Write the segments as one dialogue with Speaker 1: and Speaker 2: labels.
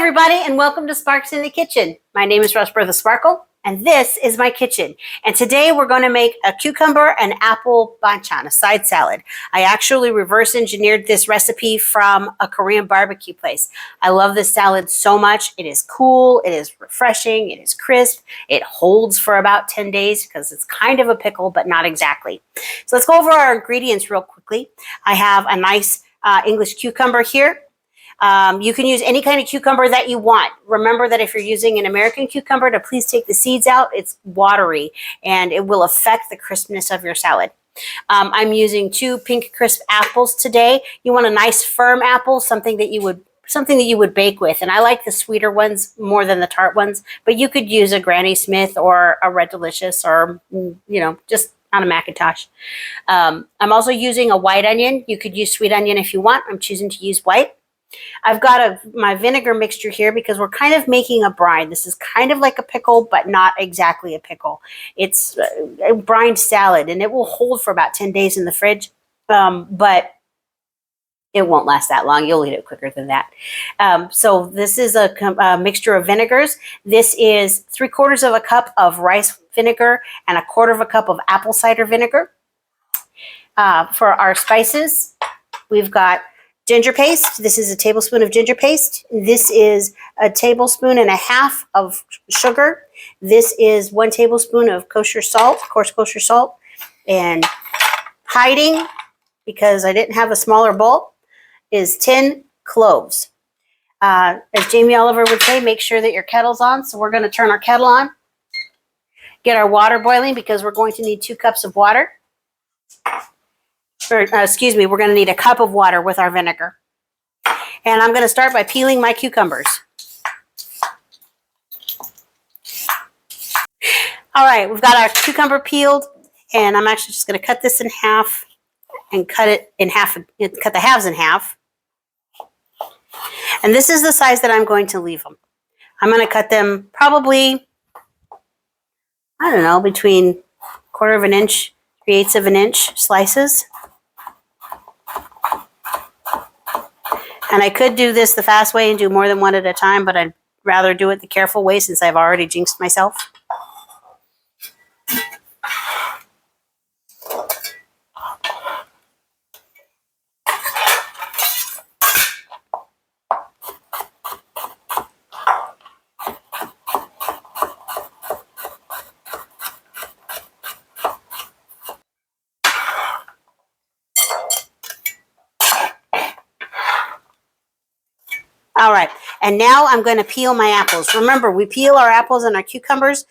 Speaker 1: everybody, and welcome to Sparks in the Kitchen. My name is Bertha Sparkle, and this is my kitchen. And today we're going to make a cucumber and apple banchan, a side salad. I actually reverse engineered this recipe from a Korean barbecue place. I love this salad so much. It is cool, it is refreshing, it is crisp, it holds for about 10 days because it's kind of a pickle, but not exactly. So let's go over our ingredients real quickly. I have a nice English cucumber here. You can use any kind of cucumber that you want. Remember that if you're using an American cucumber, to please take the seeds out. It's watery and it will affect the crispness of your salad. I'm using 2 pink crisp apples today. You want a nice firm apple, something that you would bake with. And I like the sweeter ones more than the tart ones, but you could use a Granny Smith or a Red Delicious or, just on a Macintosh. I'm also using a white onion. You could use sweet onion if you want. I'm choosing to use white. I've got my vinegar mixture here because we're kind of making a brine. This is kind of like a pickle, but not exactly a pickle. It's a brined salad, and it will hold for about 10 days in the fridge, but it won't last that long. You'll eat it quicker than that. So this is a mixture of vinegars. This is 3/4 cup of rice vinegar and 1/4 cup of apple cider vinegar. For our spices, we've got ginger paste. This is a tablespoon of ginger paste. This is a 1.5 tablespoons of sugar. This is 1 tablespoon of kosher salt, coarse kosher salt. And hiding, because I didn't have a smaller bowl, is 10 cloves. As Jamie Oliver would say, make sure that your kettle's on. So we're going to turn our kettle on. Get our water boiling because we're going to need 2 cups of water. We're going to need a cup of water with our vinegar. And I'm going to start by peeling my cucumbers. All right, we've got our cucumber peeled, and I'm actually just going to cut this in half and cut the halves in half. And this is the size that I'm going to leave them. I'm going to cut them probably, between 1/4 inch, 3/8 inch slices. And I could do this the fast way and do more than one at a time, but I'd rather do it the careful way since I've already jinxed myself. All right, and now I'm going to peel my apples. Remember, we peel our apples and our cucumbers.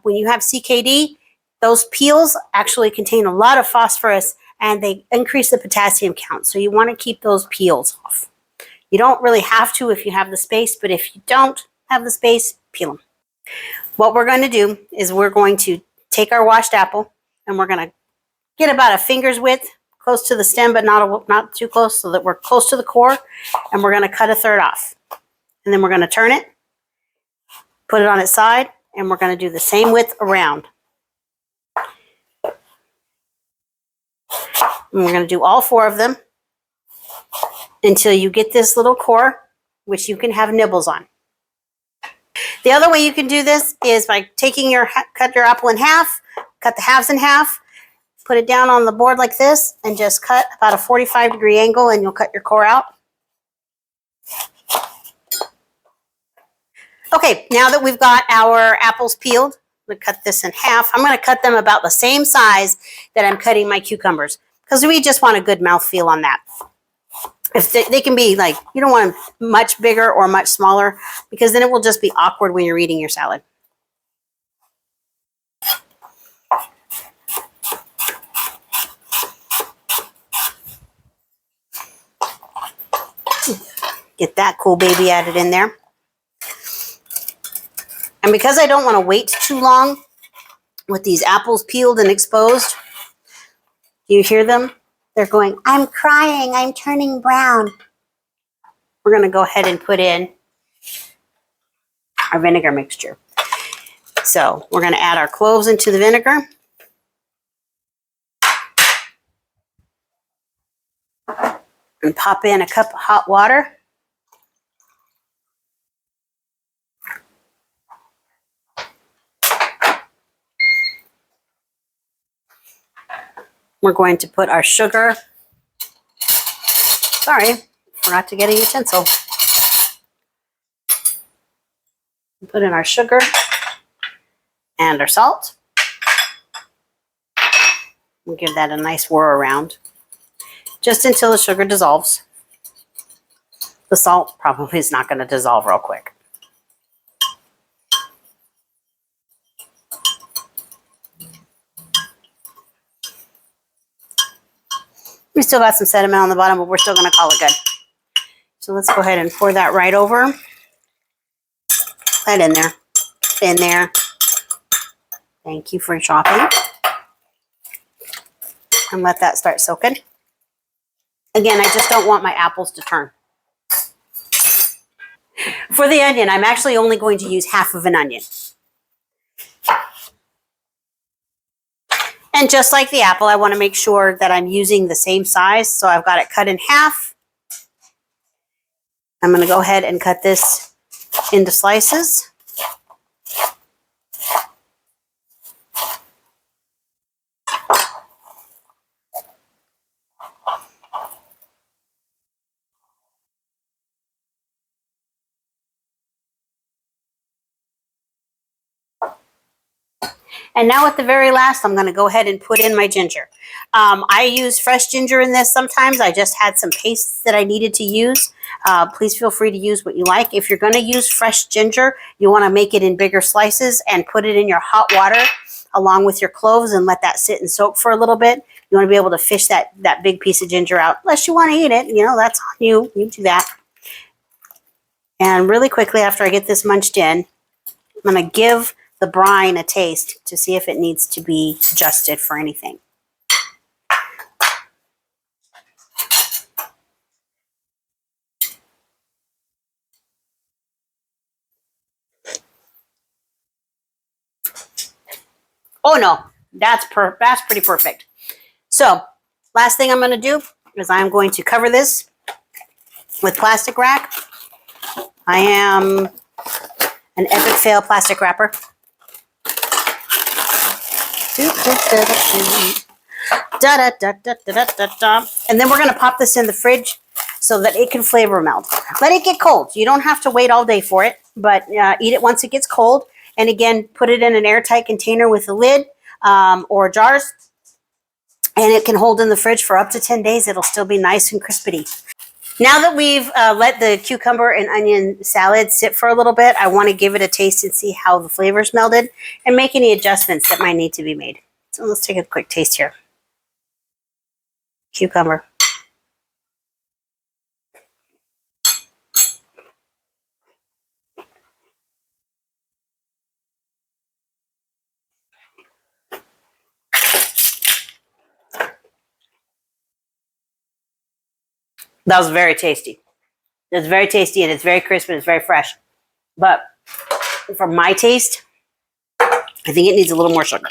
Speaker 1: When you have CKD, those peels actually contain a lot of phosphorus and they increase the potassium count. So you want to keep those peels off. You don't really have to if you have the space, but if you don't have the space, peel them. What we're going to do is we're going to take our washed apple and we're going to get about a finger's width close to the stem, but not too close, so that we're close to the core, and we're going to cut 1/3 off. And then we're going to turn it, put it on its side, and we're going to do the same width around. And we're going to do all 4 of them until you get this little core, which you can have nibbles on. The other way you can do this is by cut your apple in half, cut the halves in half, put it down on the board like this, and just cut about a 45-degree angle, and you'll cut your core out. Okay, now that we've got our apples peeled, I'm going to cut this in half. I'm going to cut them about the same size that I'm cutting my cucumbers, because we just want a good mouthfeel on that. If they can be you don't want them much bigger or much smaller, because then it will just be awkward when you're eating your salad. Get that cool baby added in there. And because I don't want to wait too long with these apples peeled and exposed, do you hear them? They're going, "I'm crying, I'm turning brown." We're going to go ahead and put in our vinegar mixture. So we're going to add our cloves into the vinegar. And pop in a cup of hot water. We're going to put our sugar. Sorry, forgot to get a utensil. Put in our sugar and our salt. We'll give that a nice whir around just until the sugar dissolves. The salt probably is not going to dissolve real quick. We still got some sediment on the bottom, but we're still going to call it good. So let's go ahead and pour that right over. That in there. In there. Thank you for chopping. And let that start soaking. Again, I just don't want my apples to turn. For the onion, I'm actually only going to use half of an onion. And just like the apple, I want to make sure that I'm using the same size. So I've got it cut in half. I'm going to go ahead and cut this into slices. And now at the very last, I'm going to go ahead and put in my ginger. I use fresh ginger in this sometimes. I just had some pastes that I needed to use. Please feel free to use what you like. If you're going to use fresh ginger, you want to make it in bigger slices and put it in your hot water along with your cloves and let that sit and soak for a little bit. You want to be able to fish that big piece of ginger out. Unless you want to eat it, you know, that's on you. You do that. And really quickly after I get this munched in, I'm going to give the brine a taste to see if it needs to be adjusted for anything. Oh no, that's pretty perfect. So last thing I'm going to do is I'm going to cover this with plastic wrap. I am an epic fail plastic wrapper. And then we're going to pop this in the fridge so that it can flavor meld. Let it get cold. You don't have to wait all day for it, but eat it once it gets cold. And again, put it in an airtight container with a lid or jars, and it can hold in the fridge for up to 10 days. It'll still be nice and crispy. Now that we've let the cucumber and onion salad sit for a little bit, I want to give it a taste and see how the flavors melded and make any adjustments that might need to be made. So let's take a quick taste here. Cucumber. That was very tasty. It's very tasty and it's very crisp and it's very fresh. But for my taste, I think it needs a little more sugar.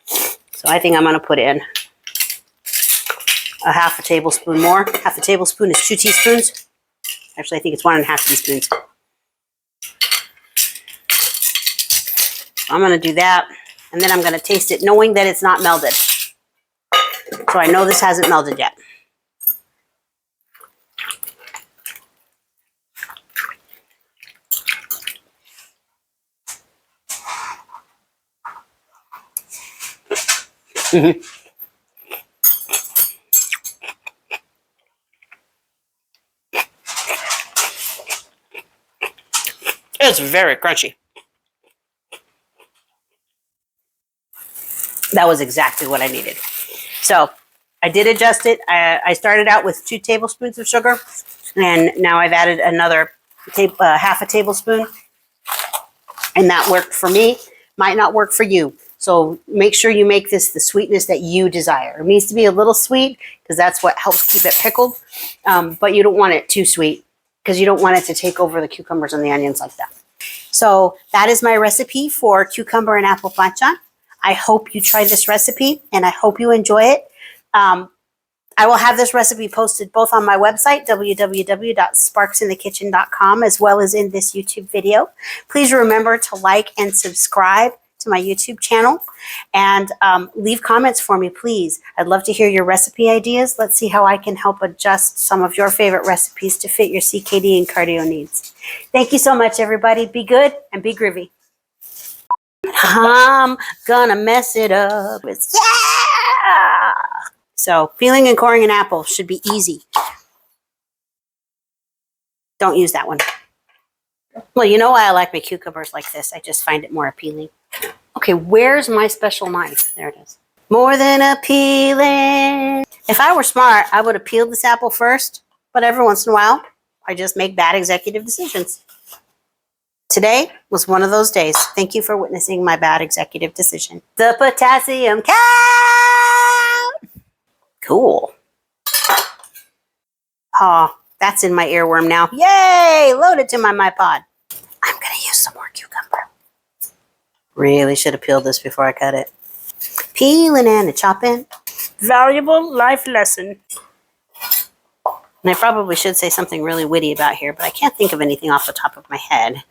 Speaker 1: So I think I'm going to put in a half a tablespoon more. Half a tablespoon is 2 teaspoons. Actually, I think it's 1.5 teaspoons. I'm going to do that. And then I'm going to taste it knowing that it's not melded. So I know this hasn't melded yet. It's very crunchy. That was exactly what I needed. So I did adjust it. I started out with 2 tablespoons of sugar, and now I've added another half a tablespoon, and that worked for me. Might not work for you. So make sure you make this the sweetness that you desire. It needs to be a little sweet because that's what helps keep it pickled, but you don't want it too sweet because you don't want it to take over the cucumbers and the onions like that. So that is my recipe for cucumber and apple panchan. I hope you try this recipe and I hope you enjoy it. I will have this recipe posted both on my website, www.sparksinthekitchen.com, as well as in this YouTube video. Please remember to like and subscribe to my YouTube channel and leave comments for me, please. I'd love to hear your recipe ideas. Let's see how I can help adjust some of your favorite recipes to fit your CKD and cardio needs. Thank you so much, everybody. Be good and be groovy. I'm gonna mess it up. Yeah! So peeling and coring an apple should be easy. Don't use that one. Well, you know why I like my cucumbers like this. I just find it more appealing. Okay, where's my special knife? There it is. More than appealing. If I were smart, I would have peeled this apple first, but every once in a while, I just make bad executive decisions. Today was one of those days. Thank you for witnessing my bad executive decision. The potassium count. Cool. Oh, that's in my earworm now. Yay! Load it to my pod. I'm going to use some more cucumber. Really should have peeled this before I cut it. Peeling and chopping. Valuable life lesson. And I probably should say something really witty about here, but I can't think of anything off the top of my head.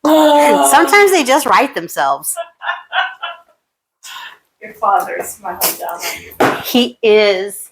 Speaker 1: Sometimes they just write themselves.
Speaker 2: Your father is smiling down on you.
Speaker 1: He is.